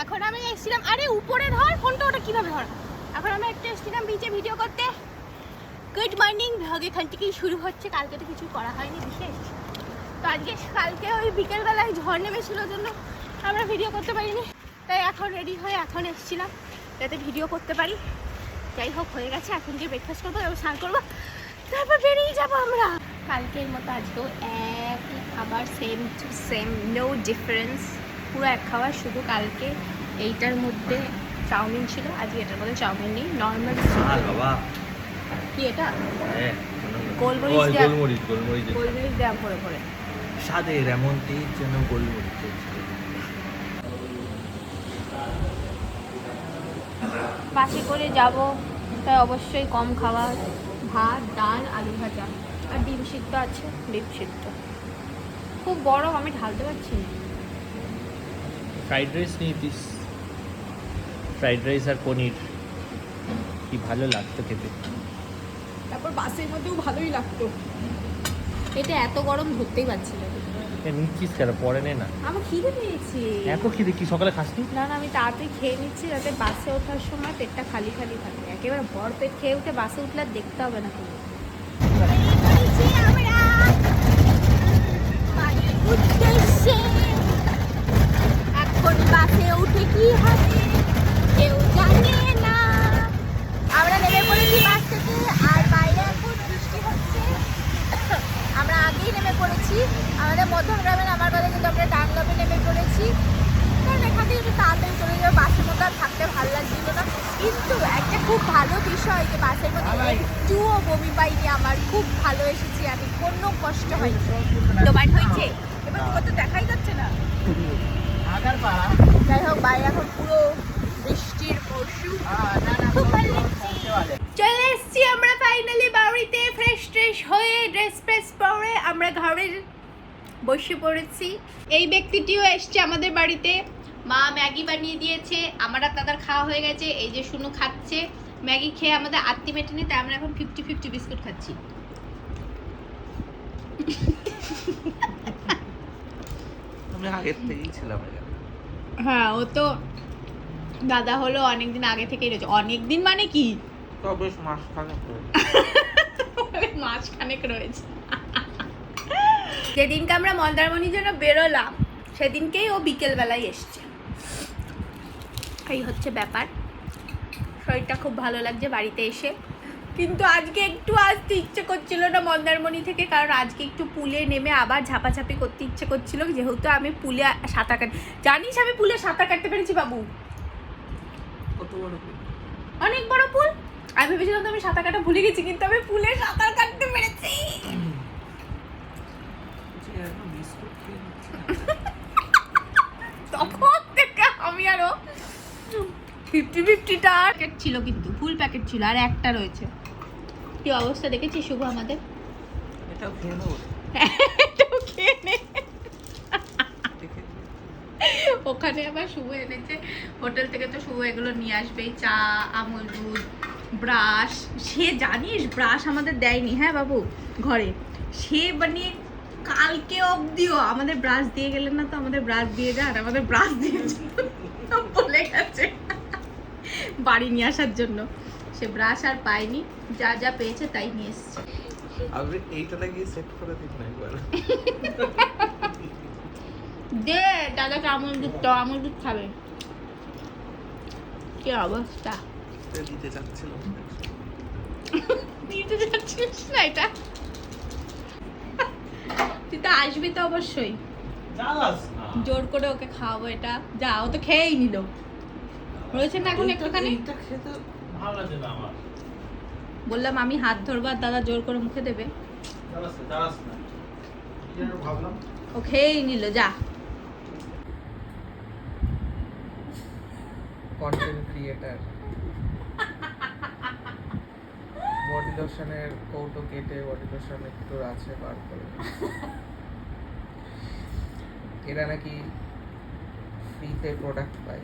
এখন আমি এসেছিলাম, আরে উপরে ধর ফোনটা, ওটা কিভাবে ধর। এখন আমি একটা এসেছিলাম বিচে ভিডিও করতে। গুড মর্নিং, ভ্লগ এখান থেকেই শুরু হচ্ছে। কালকে তো কিছু করা হয়নি বিশেষ, তো আজকে কালকে ওই বিকেলবেলায় ঝড় নেমেছিল জন্য আমরা ভিডিও করতে পারিনি, তাই এখন রেডি হয়ে এখন এসেছিলাম যাতে ভিডিও করতে পারি। যাই হোক, হয়ে গেছে, এখন গিয়ে ব্রেকফাস্ট করবো এবং স্নান করবো, তারপর বেরিয়ে যাবো আমরা। কালকের মতো আজকেও একই খাবার, same to same, no difference, পুরো এক খাবার। শুধু কালকে এইটার মধ্যে চাউমিন ছিল, আজকে এটার মধ্যে চাউমিন নেই, নর্মাল। কি এটা? গোলমরিচ দেওয়া ভরে ভরে স্বাদের এমন তেজ যেন গোলমরিচ। বাসে করে যাব, তাই অবশ্যই কম খাবার, ভাত, ডাল, আলু ভাজা আর ডিম সিদ্ধ আছে, ডিম সিদ্ধ। খুব গরম, আমি ঢালতে পারছি না। ফ্রাইড রাইস নিয়ে দিস, ফ্রাইড রাইস আর পনির, কি ভালো লাগতো খেতে। তারপর বাসের মধ্যেও ভালোই লাগতো। এটা এত গরম ধরতেই পারছি না। নিচ্ছিস কেন? পরে নে না, আমার খিদে পেয়েছে। এত খিদে কি সকালে খাসনি? না না, আমি তাড়াতাড়ি খেয়ে নিচ্ছি যাতে বাসে ওঠার সময় পেটটা খালি খালি থাকে। একেবারে ভর পেট খেয়ে উঠে বাসে উঠলে আর দেখতে হবে না কোনো। এখন বাসে উঠে কি হবে কেউ জানে না। আমরা নেমে পড়েছি বাস থেকে, আর বাইরে এখন বৃষ্টি হচ্ছে। আমরা আগেই নেমে পড়েছি, আমাদের মধ্যমগ্রামে নামার কথা, কিন্তু আমরা ডানলপে নেমে পড়েছি, কারণ এখান থেকে একটু তাড়াতাড়ি চলে যাবে। বাসের মধ্যে আর থাকতে ভালো লাগছিল না। কিন্তু একটা খুব ভালো বিষয় যে বাসের মধ্যে একটুও বমি পাইনি, আমার খুব ভালো এসেছি আমি, কোনো কষ্ট হয়নি। তোমার হয়েছে? এবার তোমার তো দেখাই যাচ্ছে না। যাই হোক, বাইরে এখন পুরো বৃষ্টির মরশুম, খুব ভালো লাগছে। চলে এসছি আমরা ফাইনালি বাড়িতে, ফ্রেশ ট্রেশ হয়ে ড্রেস ফ্রেস পরে আমরা ঘরে বসে পড়েছি। এই ব্যক্তিটিও এসছে আমাদের বাড়িতে, মা ম্যাগি বানিয়ে দিয়েছে, আমার আর দাদার খাওয়া হয়ে গেছে। এই যে শুনু খাচ্ছে, ম্যাগি খেয়ে আমাদের আত্মি মেটেনি, তাই আমরা এখন 50-50 বিস্কুট খাচ্ছি। আমি আগের থেকেই ছিলাম। হ্যাঁ, ও তো দাদা হলো অনেকদিন আগে থেকেই রয়েছে। অনেকদিন মানে কি, বেশ মাসখানেক মাসখানেক রয়েছে। যেদিনকে আমরা মন্দারমণির জন্য বেরোলাম সেদিনকেই ও বিকেলবেলায় এসছে। এই হচ্ছে ব্যাপার। শরীরটা খুব ভালো লাগছে বাড়িতে এসে, কিন্তু আজকে একটু আসতে ইচ্ছে করছিল না মন্দারমণি থেকে, কারণ আজকে একটু পুলে নেমে আবার ঝাপাঝাপি করতে ইচ্ছে করছিল, যেহেতু আমি পুলে সাঁতার কাটি। জানিস আমি পুলে সাঁতার কাটতে পেরেছি বাবু? কত বড় পুল? অনেক বড় পুল। আমি ভেবেছিলাম তো আমি সাঁতার কাটা ভুলে গেছি, কিন্তু আমি পুলে সাঁতার কাটতে পেরেছি। তখন থেকে আমি আরো 50-50টা প্যাকেট ছিল, কিন্তু ফুল প্যাকেট ছিল, আর একটা রয়েছে। কি অবস্থা দেখেছি শুভ আমাদের? এটাও খেয়ে নেবো। এটাও খেয়ে নে। ওখানে আবার শুভ এনেছে হোটেল থেকে, তো শুভ এগুলো নিয়ে আসবে, চা, আমুল দুধ, ব্রাশ। সে জানিস ব্রাশ আমাদের দেয়নি, হ্যাঁ বাবু, ঘরে সে মানে কালকে অবধিও আমাদের ব্রাশ দিয়ে গেলেন না, তো আমাদের ব্রাশ দিয়ে যান, আমাদের ব্রাশ দিয়ে বলে গেছে বাড়ি নিয়ে আসার জন্য। সে ব্রাশ আর পায়নি, যা যা পেয়েছে তাই নিয়ে এসছে। আপনি এইটা লাগিয়ে সেট করে দিন না একবার। দে দাদাকে আমুল দুধ, তো আমুল দুধ খাবে। কি অবস্থা! দিতে চাচ্ছিলাম, নিতে যাচ্ছিস না এটা? তুই তো আসবি তো অবশ্যই, জোর করে ওকে খাওয়াবো এটা। যা, ও তো খেয়েই নিল। রয়েছে না এখন একটুখানি। খেতে ভালো লাগে না আমার। বললাম আমি হাত ধরবো আর দাদা জোর করে মুখে দেবে। ও খেয়েই নিল, যা। কন্টেন্ট ক্রিয়েটার বডি লোশনের কৌটো কেটে বডি লোশন একটু আছে বার করে, এরা নাকি ফ্রিতে প্রোডাক্ট পায়।